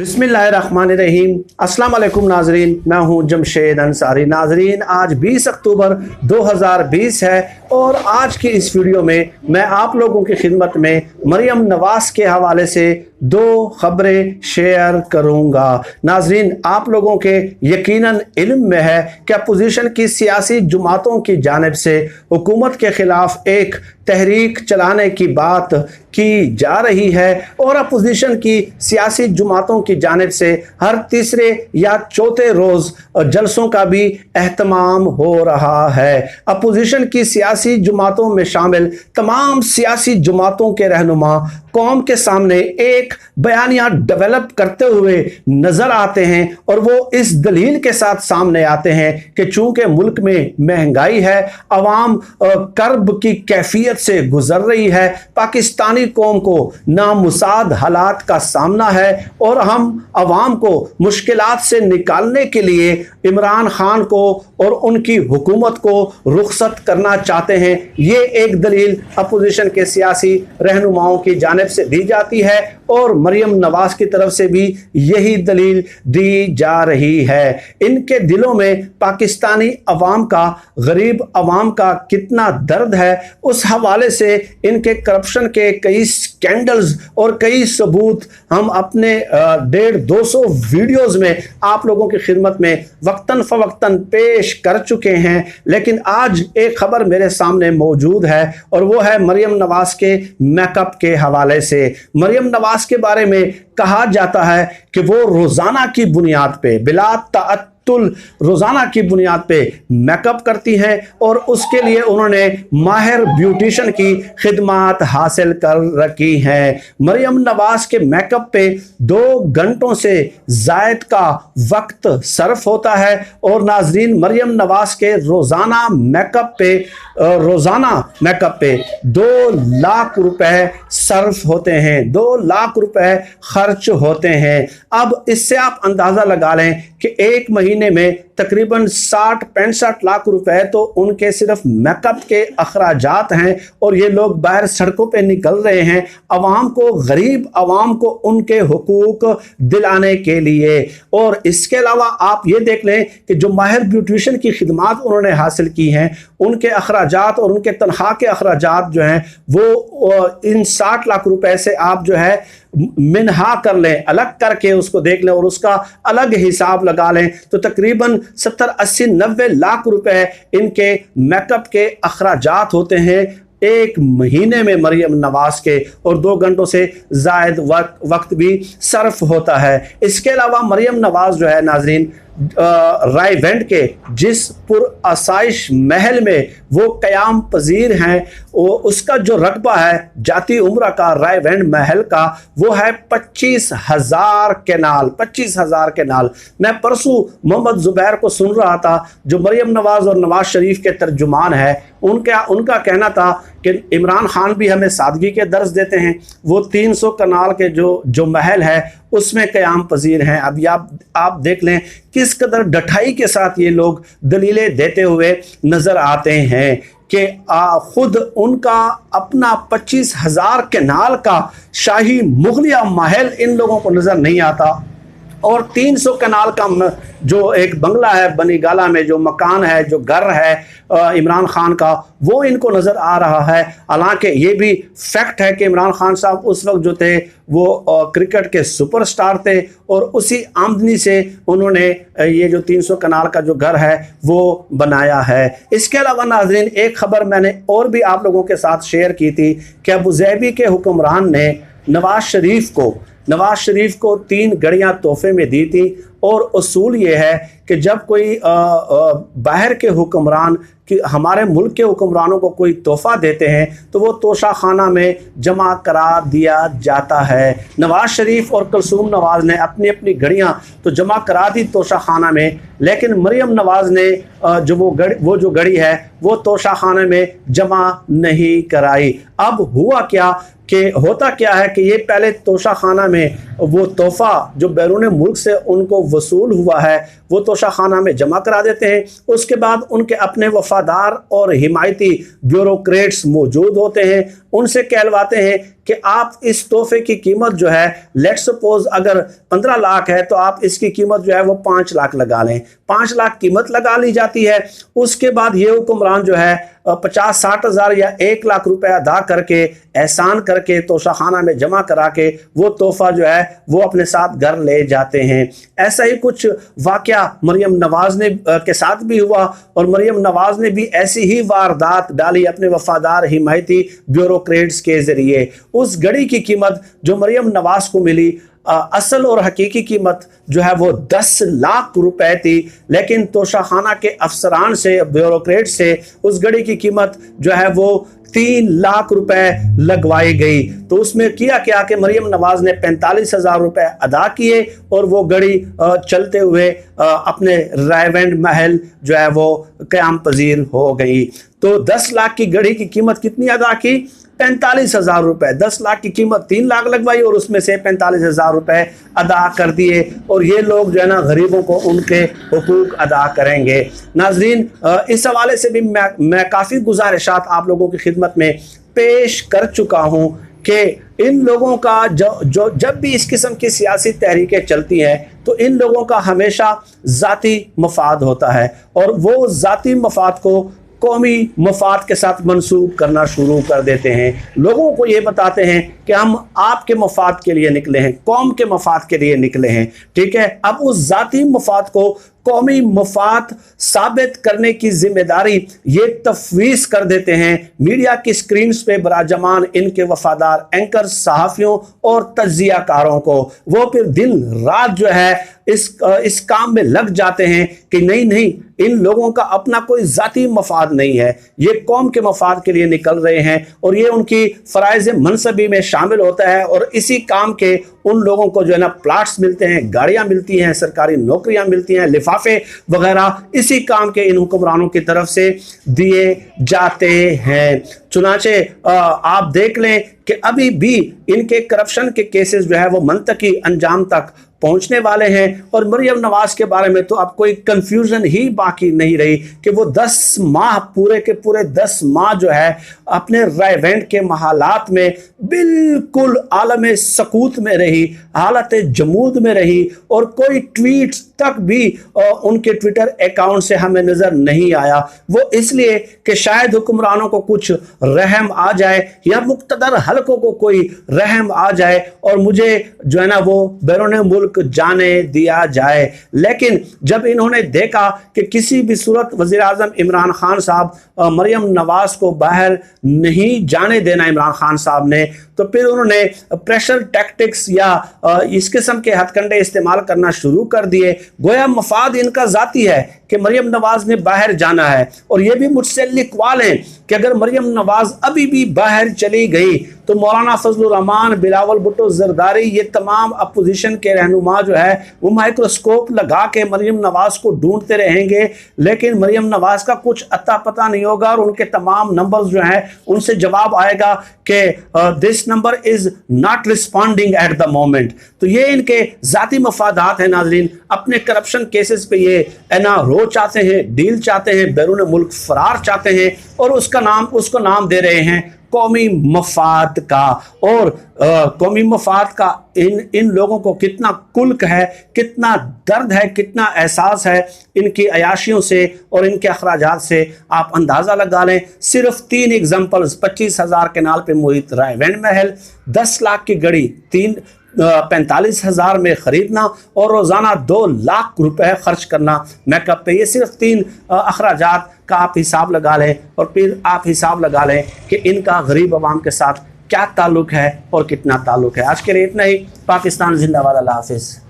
बिस्मिल्लाहिर्रहमानिर्रहीम। अस्सलाम वालेकुम नाजरीन, मैं हूं जमशेद अंसारी। नाजरीन, आज 20 अक्टूबर 2020 है और आज की इस वीडियो में मैं आप लोगों की खिदमत में मरियम नवाज़ के हवाले से दो ख़बरें शेयर करूंगा। नाजरीन, आप लोगों के यकीनन इल्म में है कि अपोजिशन की सियासी जमातों की जानिब से हुकूमत के ख़िलाफ़ एक तहरीक चलाने की बात की जा रही है और अपोजिशन की सियासी जमातों की जानिब से हर तीसरे या चौथे रोज़ जलसों का भी एहतमाम हो रहा है। अपोजिशन की सियासी जमातों में शामिल तमाम सियासी जमातों के रहनुमा कौम के सामने एक बयानिया डेवलप करते हुए नजर आते हैं और वो इस दलील के साथ सामने आते हैं कि चूंकि मुल्क में महंगाई है, अवाम कर्ब की कैफियत से गुजर रही है, पाकिस्तानी कौम को नामुसाद हालात का सामना है और हम अवाम को मुश्किलात से निकालने के लिए इमरान खान को और उनकी हुकूमत को रुखसत करना चाहते हैं। ये एक दलील अपोजिशन के सियासी रहनुमाओं की जानिब से दी जाती है और मरियम नवाज की तरफ से भी यही दलील दी जा रही है। इनके दिलों में पाकिस्तानी अवाम का, गरीब अवाम का कितना दर्द है, उस हवाले से इनके करप्शन के कई स्कैंडल्स और कई सबूत हम अपने 150-200 वीडियोस में आप लोगों की खिदमत में वक्तन फवक्तन पेश कर चुके हैं। लेकिन आज एक खबर मेरे सामने मौजूद है और वो है मरियम नवाज के मेकअप के हवाले से। मरियम नवाज के बारे में कहा जाता है कि वो रोजाना की बुनियाद पे बिला ताअत्तुल रोजाना की बुनियाद पे मेकअप करती हैं और उसके लिए उन्होंने माहिर ब्यूटिशियन की खिदमात हासिल कर रखी हैं। मरियम नवाज के मेकअप पे 2 घंटों से जायद का वक्त सर्फ होता है और नाजरीन, मरियम नवाज के रोजाना मेकअप पे 2 लाख रुपए सर्फ होते हैं, 2 लाख रुपए खर्च होते हैं। अब इससे आप अंदाजा लगा लें कि एक महीने में तकरीबन 60-65 लाख रुपए तो उनके सिर्फ मेकअप के अखराजात हैं और ये लोग बाहर सड़कों पे निकल रहे हैं अवाम को, गरीब अवाम को उनके हुकूक दिलाने के लिए। और इसके अलावा आप ये देख लें कि जो माहिर ब्यूटिशियन की खिदमात उन्होंने हासिल की हैं, उनके अखराजात और उनके तनख्वाह के अखराजात जो हैं वो इन 60 लाख रुपए से आप जो है मिनहा कर लें, अलग करके उसको देख लें और उसका अलग हिसाब लगा लें तो तकरीबन 70-80-90 लाख रुपए इनके मेकअप के अखराजात होते हैं एक महीने में मरियम नवाज के, और 2 घंटों से जायद वक्त भी सर्फ होता है। इसके अलावा मरियम नवाज जो है नाजरीन, रायवेंड के जिस पुरआसाइश महल में वो क़याम पजीर हैं, वो उसका जो रकबा है जाती उम्र का रायवेंड महल का वो है 25,000 केनाल। मैं परसों मोहम्मद जुबैर को सुन रहा था जो मरियम नवाज और नवाज शरीफ के तर्जुमान है। उनका कहना था कि इमरान खान भी हमें सादगी के दर्ज देते हैं। वो 300 कनाल के जो महल है उसमें क़याम पजीर हैं। अब आप देख लें किस कदर डठाई के साथ ये लोग दलीलें देते हुए नज़र आते हैं कि खुद उनका अपना 25,000 केनाल का शाही मुगलिया महल इन लोगों को नज़र नहीं आता और 300 कनाल का जो एक बंगला है बनी गाला में, जो मकान है, जो घर है इमरान खान का, वो इनको नज़र आ रहा है। हालांकि ये भी फैक्ट है कि इमरान खान साहब उस वक्त जो थे वो क्रिकेट के सुपरस्टार थे और उसी आमदनी से उन्होंने ये जो 300 कनाल का जो घर है वो बनाया है। इसके अलावा नाजरीन, एक खबर मैंने और भी आप लोगों के साथ शेयर की थी कि अबूज़ैबी के हुक्मरान ने नवाज शरीफ को 3 गाड़ियाँ तोहफे में दी थी और उसूल ये है कि जब कोई बाहर के हुक्मरान कि हमारे मुल्क के हुक्मरानों को कोई तोहफ़ा देते हैं तो वो तोशा खाना में जमा करा दिया जाता है। नवाज शरीफ और कुलसूम नवाज ने अपनी अपनी घड़ियाँ तो जमा करा दी तोशा खाना में, लेकिन मरियम नवाज ने वो जो घड़ी है वो तोशा खाने में जमा नहीं कराई। अब होता क्या है कि ये पहले तोशा खाना में वो तोहफ़ा जो बैरून मुल्क से उनको वसूल हुआ है वो तोशा खाना में जमा करा देते हैं। उसके बाद उनके अपने वफादार और हिमायती ब्यूरोक्रेट्स मौजूद होते हैं, उनसे कहलवाते हैं कि आप इस तोहफे की कीमत जो है, लेट्स सपोज अगर 15 लाख है तो आप इसकी कीमत जो है वो 5 लाख लगा लें। 5 लाख कीमत लगा ली जाती है। उसके बाद ये हुक्मरान जो है 50-60 हज़ार या 1 लाख रुपए अदा करके, एहसान करके, तोशाखाना में जमा करा के वो तोहफा जो है वो अपने साथ घर ले जाते हैं। ऐसा ही कुछ वाकया मरियम नवाज ने के साथ भी हुआ और मरियम नवाज ने भी ऐसी ही वारदात डाली अपने वफादार हिमायती ब्यूरोक्रेट्स के जरिए। उस घड़ी की कीमत जो मरियम नवाज को मिली, असल और हकीकी कीमत जो है वो 10 लाख रुपए थी, लेकिन तोशाखाना के अफसरान से, ब्यूरोक्रेट से उस घड़ी की कीमत जो है वो 3 लाख रुपए लगवाई गई। तो उसमें किया क्या कि मरियम नवाज ने 45,000 रुपए अदा किए और वो घड़ी चलते हुए अपने रायवेंड महल जो है वो क़याम पजीर हो गई। तो 10 लाख की घड़ी की कीमत कितनी अदा की? 45,000 रुपए। 10 लाख की कीमत 3 लाख लगवाई और उसमें से 45,000 रुपए अदा कर दिए। और ये लोग जो है ना गरीबों को उनके हुकूक अदा करेंगे। नाजरीन, इस हवाले से भी मैं काफ़ी गुजारिशात आप लोगों की खिदमत में पेश कर चुका हूँ कि इन लोगों का जब भी इस किस्म की सियासी तहरीकें चलती हैं तो इन लोगों का हमेशा ज़ाती मफाद होता है और वो ज़ाती मफाद को कौमी मफाद के साथ मंसूब करना शुरू कर देते हैं। लोगों को ये बताते हैं कि हम आपके मफाद के लिए निकले हैं, कौम के मफाद के लिए निकले हैं। ठीक है, अब उस ज़ाती मफाद को कौमी मफाद साबित करने की जिम्मेदारी ये तफवीज़ कर देते हैं मीडिया की स्क्रीन पे बराजमान इनके वफादार एंकर, सहाफ़ियों और तज्जियाकारों को। वो फिर दिन रात जो है इस काम में लग जाते हैं कि नहीं, इन लोगों का अपना कोई ज़ाती मफाद नहीं है, ये कौम के मफाद के लिए निकल रहे हैं और ये उनकी फ़राइज़ मनसबी में शामिल होता है। और इसी काम के उन लोगों को जो है ना प्लाट्स मिलते हैं, गाड़ियाँ मिलती हैं, सरकारी नौकरियाँ मिलती हैं, लिफाफे वगैरह इसी काम के इन हुक्मरानों की तरफ से दिए जाते हैं। चुनाचे आप देख लें कि अभी भी इनके करप्शन के केसेस जो है वो मंतकी अंजाम तक पहुंचने वाले हैं। और मरियम नवाज के बारे में तो अब कोई कंफ्यूजन ही बाकी नहीं रही कि वो 10 माह पूरे के पूरे 10 माह जो है अपने रायवेंड के महालात में बिल्कुल आलम सकूत में रही, हालत जमूद में रही और कोई ट्वीट तक भी उनके ट्विटर अकाउंट से हमें नजर नहीं आया। वो इसलिए कि शायद हुक्मरानों को कुछ रहम आ जाए या मुक्तदर हलकों को कोई रहम आ जाए और मुझे जो है ना वो बैरून मुल्क जाने दिया जाए। लेकिन जब इन्होंने देखा कि किसी भी सूरत वज़ीर आज़म इमरान खान साहब मरियम नवाज को बाहर नहीं जाने देना इमरान खान साहब ने, तो फिर उन्होंने प्रेशर टैक्टिक्स या इस किस्म के हथकंडे इस्तेमाल करना शुरू कर दिए। गोया मफाद इनका ज़ाती है कि मरियम नवाज ने बाहर जाना है। और ये भी मुझसे लिखवा लें कि अगर मरियम नवाज अभी भी बाहर चली गई तो मौलाना फजलुर रहमान, बिलावल भुट्टो जरदारी, ये तमाम अपोजिशन के रहनुमा जो है वो माइक्रोस्कोप लगा के मरियम नवाज को ढूंढते रहेंगे, लेकिन मरियम नवाज का कुछ अता पता नहीं होगा और उनके तमाम नंबर्स जो हैं उनसे जवाब आएगा कि this number is not responding at the moment. तो ये इनके ज़ाती मफादात हैं नाजरीन। अपने करप्शन केसेस पे ये एनआरओ चाहते हैं, डील चाहते हैं, बैरून मुल्क फरार चाहते हैं और उसको नाम दे रहे हैं कौमी मफाद का। और कौमी मफाद का इन लोगों को कितना कुल्क है, कितना दर्द है, कितना एहसास है इनकी अयाशियों से और इनके अखराजात से आप अंदाज़ा लगा लें। सिर्फ 3 एग्जाम्पल्स, 25,000 केनाल पे मुहित रायवेंड महल, 10 लाख की घड़ी 45,000 में ख़रीदना और रोज़ाना 2 लाख रुपए खर्च करना मेकअप पे। ये सिर्फ 3 अखराजात का आप हिसाब लगा लें और फिर आप हिसाब लगा लें कि इनका गरीब आवाम के साथ क्या ताल्लुक़ है और कितना ताल्लुक़ है। आज के लिए इतना ही। पाकिस्तान जिंदाबाद। अल्लाह हाफिज़।